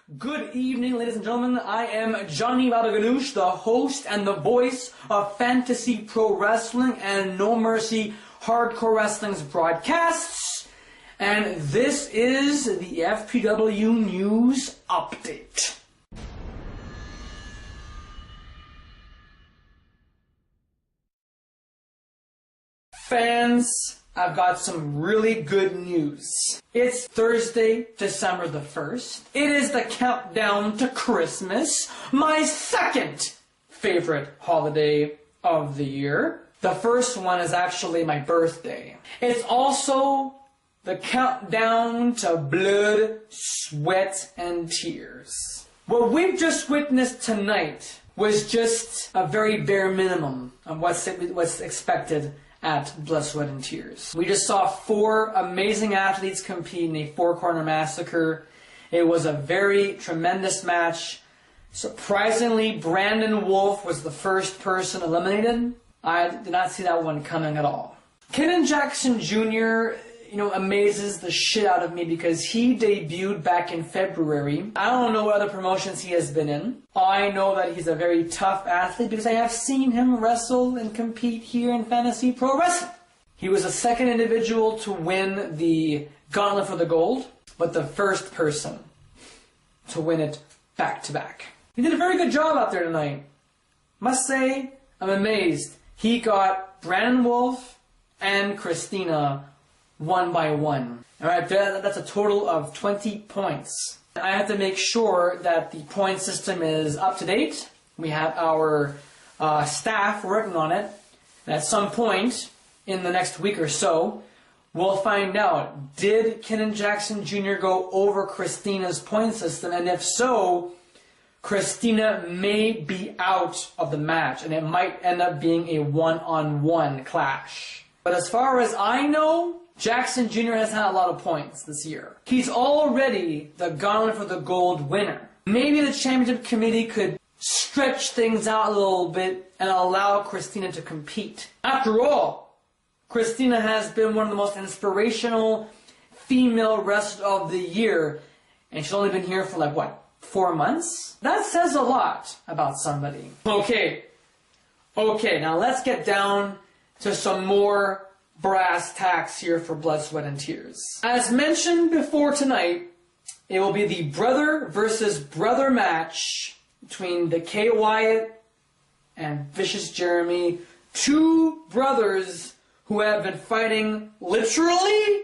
Good evening, ladies and gentlemen. I am Johnny Valdeganoush, the host and the voice of Fantasy Pro Wrestling and No Mercy Hardcore Wrestling's broadcasts. And this is the FPW News Update. Fans, I've got some really good news. It's Thursday, December the 1st. It is the countdown to Christmas, my second favorite holiday of the year. The first one is actually my birthday. It's also the countdown to blood, sweat, and tears. What we've just witnessed tonight was just a very bare minimum of what's expected at Blood, Sweat, and Tears. We just saw four amazing athletes compete in a four-corner massacre. It was a very tremendous match. Surprisingly, Brandon Wolf was the first person eliminated. I did not see that one coming at all. Kenan Jackson Jr., amazes the shit out of me because he debuted back in February. I don't know what other promotions he has been in. I know that he's a very tough athlete because I have seen him wrestle and compete here in Fantasy Pro Wrestling. He was the second individual to win the Gauntlet for the Gold, but the first person to win it back-to-back. He did a very good job out there tonight. Must say, I'm amazed. He got Brandon Wolf and Christina one by one. Alright, that's a total of 20 points. I have to make sure that the point system is up to date. We have our staff working on it. And at some point in the next week or so, we'll find out, did Kenan Jackson Jr. go over Christina's point system? And if so, Christina may be out of the match, and it might end up being a one-on-one clash. But as far as I know, Jackson Jr. has had a lot of points this year. He's already the Gauntlet for the Gold winner. Maybe the championship committee could stretch things out a little bit and allow Christina to compete. After all, Christina has been one of the most inspirational female wrestlers of the year, and she's only been here for 4 months? That says a lot about somebody. Okay, now let's get down to some more brass tacks here for Blood, Sweat, and Tears. As mentioned before tonight, it will be the brother versus brother match between the K. Wyatt and Vicious Jeremy, two brothers who have been fighting literally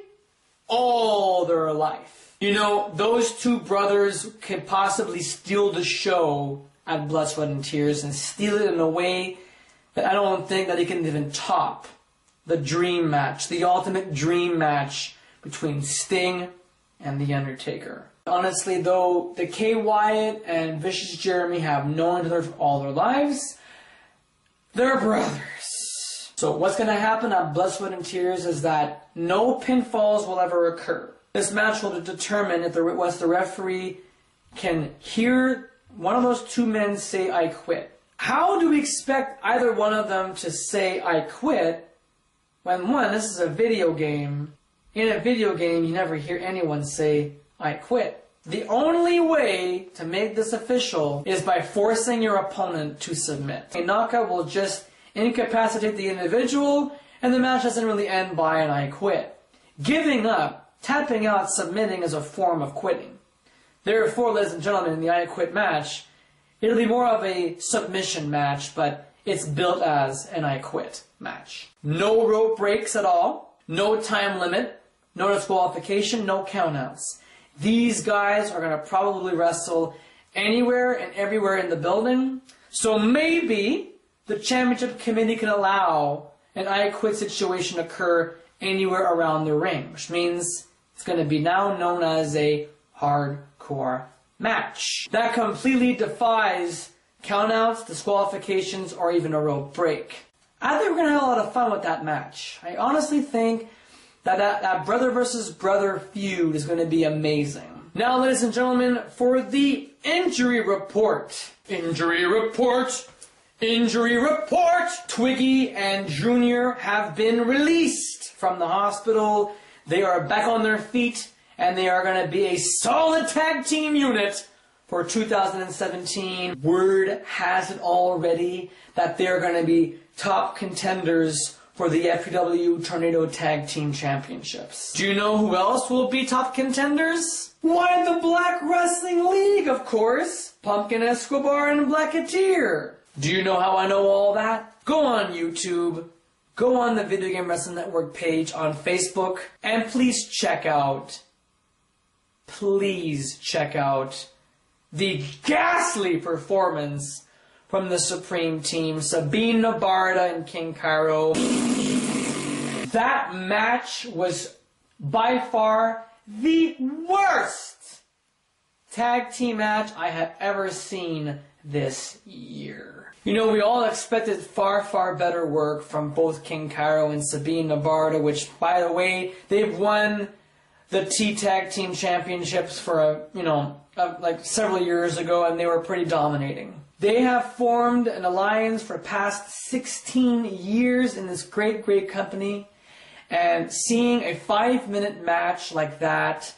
all their life. Those two brothers could possibly steal the show at Blood, Sweat, and Tears and steal it in a way that I don't think that they can even top the dream match, the ultimate dream match between Sting and The Undertaker. Honestly, though, the K. Wyatt and Vicious Jeremy have known each other for all their lives, they're brothers. So what's going to happen at Blood, Sweat, and Tears is that no pinfalls will ever occur. This match will determine if once the referee can hear one of those two men say, "I quit." How do we expect either one of them to say, "I quit," when this is a video game? In a video game, you never hear anyone say, "I quit." The only way to make this official is by forcing your opponent to submit. A knockout will just incapacitate the individual, and the match doesn't really end by an "I quit." Giving up, tapping out, submitting is a form of quitting. Therefore, ladies and gentlemen, in the "I quit" match, it'll be more of a submission match, but it's built as an "I quit" match. No rope breaks at all, no time limit, no disqualification, no countouts. These guys are going to probably wrestle anywhere and everywhere in the building, so maybe the championship committee can allow an "I quit" situation occur anywhere around the ring, which means it's going to be now known as a hardcore match. That completely defies countouts, disqualifications, or even a rope break. I think we're going to have a lot of fun with that match. I honestly think that brother versus brother feud is going to be amazing. Now, ladies and gentlemen, for the injury report. Injury report! Injury report! Twiggy and Junior have been released from the hospital. They are back on their feet, and they are going to be a solid tag team unit for 2017. Word has it already that they're going to be top contenders for the FPW Tornado Tag Team Championships. Do you know who else will be top contenders? Why, the Black Wrestling League, of course. Pumpkin Escobar and Blacketeer. Do you know how I know all that? Go on YouTube, go on the Video Game Wrestling Network page on Facebook, and please check out the ghastly performance from the Supreme Team, Sabine Nabarda and King Cairo. That match was by far the worst tag team match I have ever seen this year. You know, we all expected far, far better work from both King Cairo and Sabine Nabarda, which, by the way, they've won the T-Tag Team Championships for, like several years ago, and they were pretty dominating. They have formed an alliance for the past 16 years in this great, great company, and seeing a 5-minute match like that.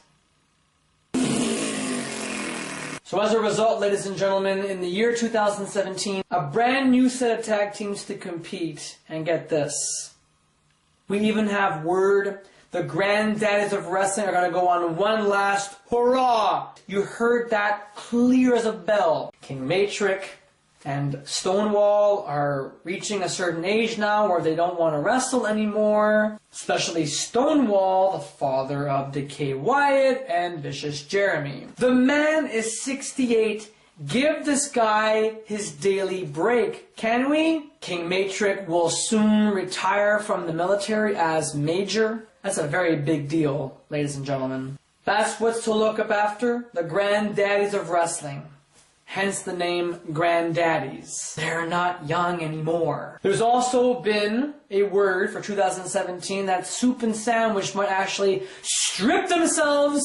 So as a result, ladies and gentlemen, in the year 2017, a brand new set of tag teams to compete, and get this. We even have word the granddaddies of wrestling are going to go on one last hurrah. You heard that clear as a bell. King Matrix and Stonewall are reaching a certain age now where they don't want to wrestle anymore. Especially Stonewall, the father of Decay Wyatt and Vicious Jeremy. The man is 68. Give this guy his daily break, can we? King Matrix will soon retire from the military as Major. That's a very big deal, ladies and gentlemen. That's what's to look up after, the granddaddies of wrestling. Hence the name Granddaddies. They're not young anymore. There's also been a word for 2017 that Soup and Sandwich might actually strip themselves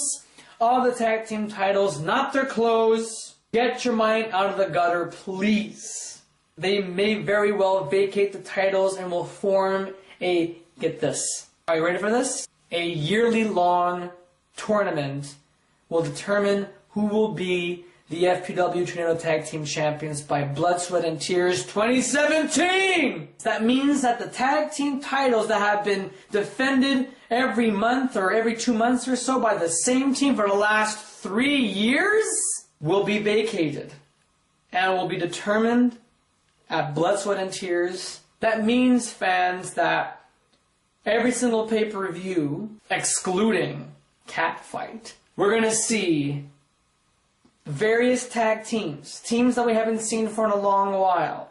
of the tag team titles, not their clothes. Get your mind out of the gutter, please. They may very well vacate the titles and will form a, get this, are you ready for this? A yearly long tournament will determine who will be the FPW Tornado Tag Team Champions by Blood, Sweat, and Tears 2017! That means that the tag team titles that have been defended every month or every 2 months or so by the same team for the last 3 years will be vacated and will be determined at Blood, Sweat, and Tears. That means, fans, that every single pay-per-view, excluding Catfight, we're going to see various tag teams, teams that we haven't seen for in a long while,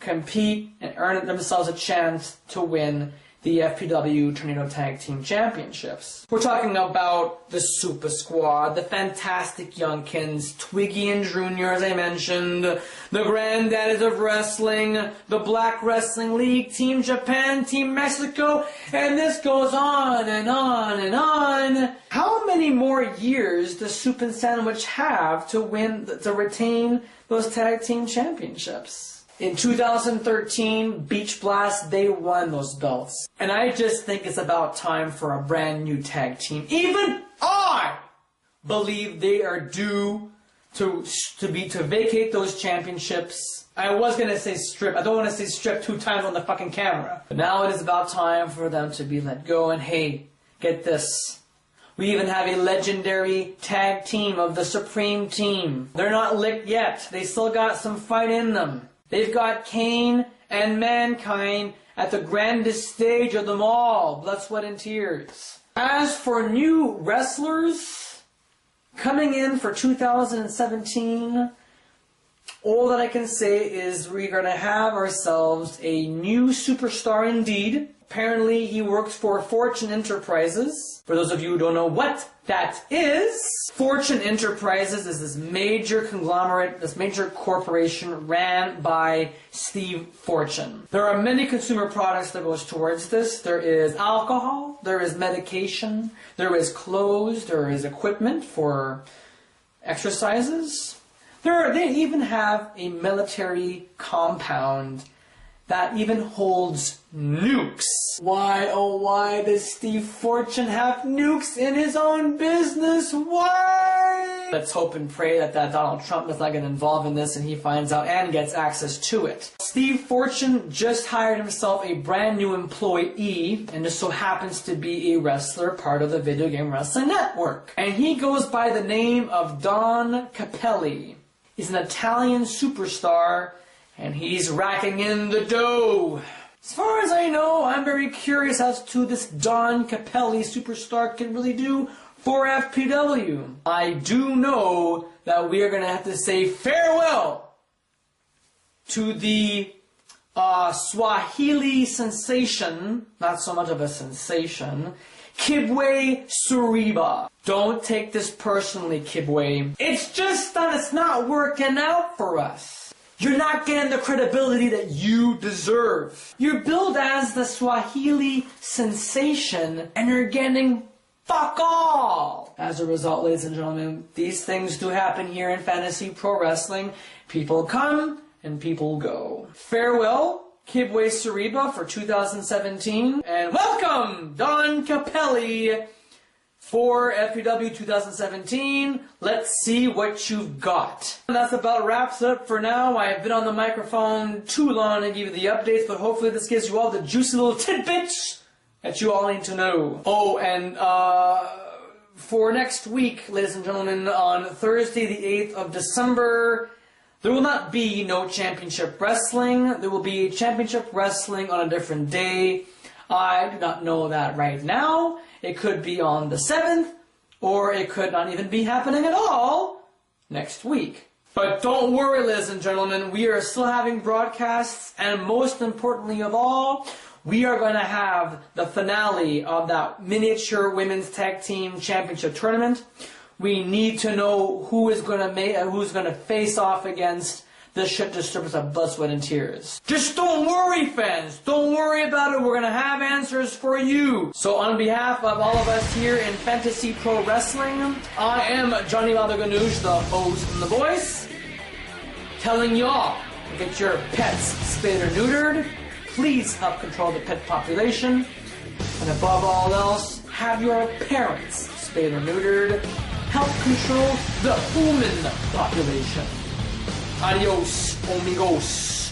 compete and earn themselves a chance to win the FPW Tornado Tag Team Championships. We're talking about the Super Squad, the Fantastic Youngkins, Twiggy and Junior, as I mentioned, the Granddaddies of Wrestling, the Black Wrestling League, Team Japan, Team Mexico, and this goes on and on and on. How many more years does Soup and Sandwich have to retain those tag team championships? In 2013, Beach Blast, they won those belts. And I just think it's about time for a brand new tag team. Even I believe they are due to vacate those championships. I was going to say strip. I don't want to say strip 2 times on the fucking camera. But now it is about time for them to be let go. And hey, get this. We even have a legendary tag team of the Supreme Team. They're not licked yet. They still got some fight in them. They've got Kane and Mankind at the grandest stage of them all, Blood, Sweat, and Tears. As for new wrestlers coming in for 2017, all that I can say is we're going to have ourselves a new superstar indeed. Apparently he works for Fortune Enterprises. For those of you who don't know what that is, Fortune Enterprises is this major conglomerate, this major corporation ran by Steve Fortune. There are many consumer products that goes towards this. There is alcohol, there is medication, there is clothes, there is equipment for exercises. They even have a military compound that even holds nukes. Why, oh why does Steve Fortune have nukes in his own business? Why? Let's hope and pray that Donald Trump does not get involved in this and he finds out and gets access to it. Steve Fortune just hired himself a brand new employee, and just so happens to be a wrestler, part of the Video Game Wrestling Network. And he goes by the name of Don Capelli. He's an Italian superstar, and he's racking in the dough. As far as I know, I'm very curious as to this Don Capelli superstar can really do for FPW. I do know that we are going to have to say farewell to the Swahili sensation, not so much of a sensation, Kibwe Suriba. Don't take this personally, Kibwe. It's just that it's not working out for us. You're not getting the credibility that you deserve. You're billed as the Swahili sensation, and you're getting fuck all. As a result, ladies and gentlemen, these things do happen here in fantasy pro wrestling. People come and people go. Farewell, Kibwe Suriba, for 2017, and welcome, Don Capelli, for FPW 2017. Let's see what you've got. And that's about wraps it up for now. I've been on the microphone too long to give you the updates, but hopefully this gives you all the juicy little tidbits that you all need to know. Oh, and for next week, ladies and gentlemen, on Thursday the 8th of December, there will not be no championship wrestling. There will be championship wrestling on a different day. I do not know that right now. It could be on the 7th, or it could not even be happening at all next week. But don't worry, ladies and gentlemen, we are still having broadcasts, and most importantly of all, we are going to have the finale of that miniature women's tag team championship tournament. We need to know who is going to face off against the shit disturbers of blood, sweat, and tears. Just don't worry, fans. Don't worry about it. We're going to have answers for you. So on behalf of all of us here in Fantasy Pro Wrestling, I am Johnny Maldaganoush, the host and the voice, telling y'all to get your pets spayed or neutered. Please help control the pet population. And above all else, have your parents spayed or neutered. Help control the human population. Adios, amigos.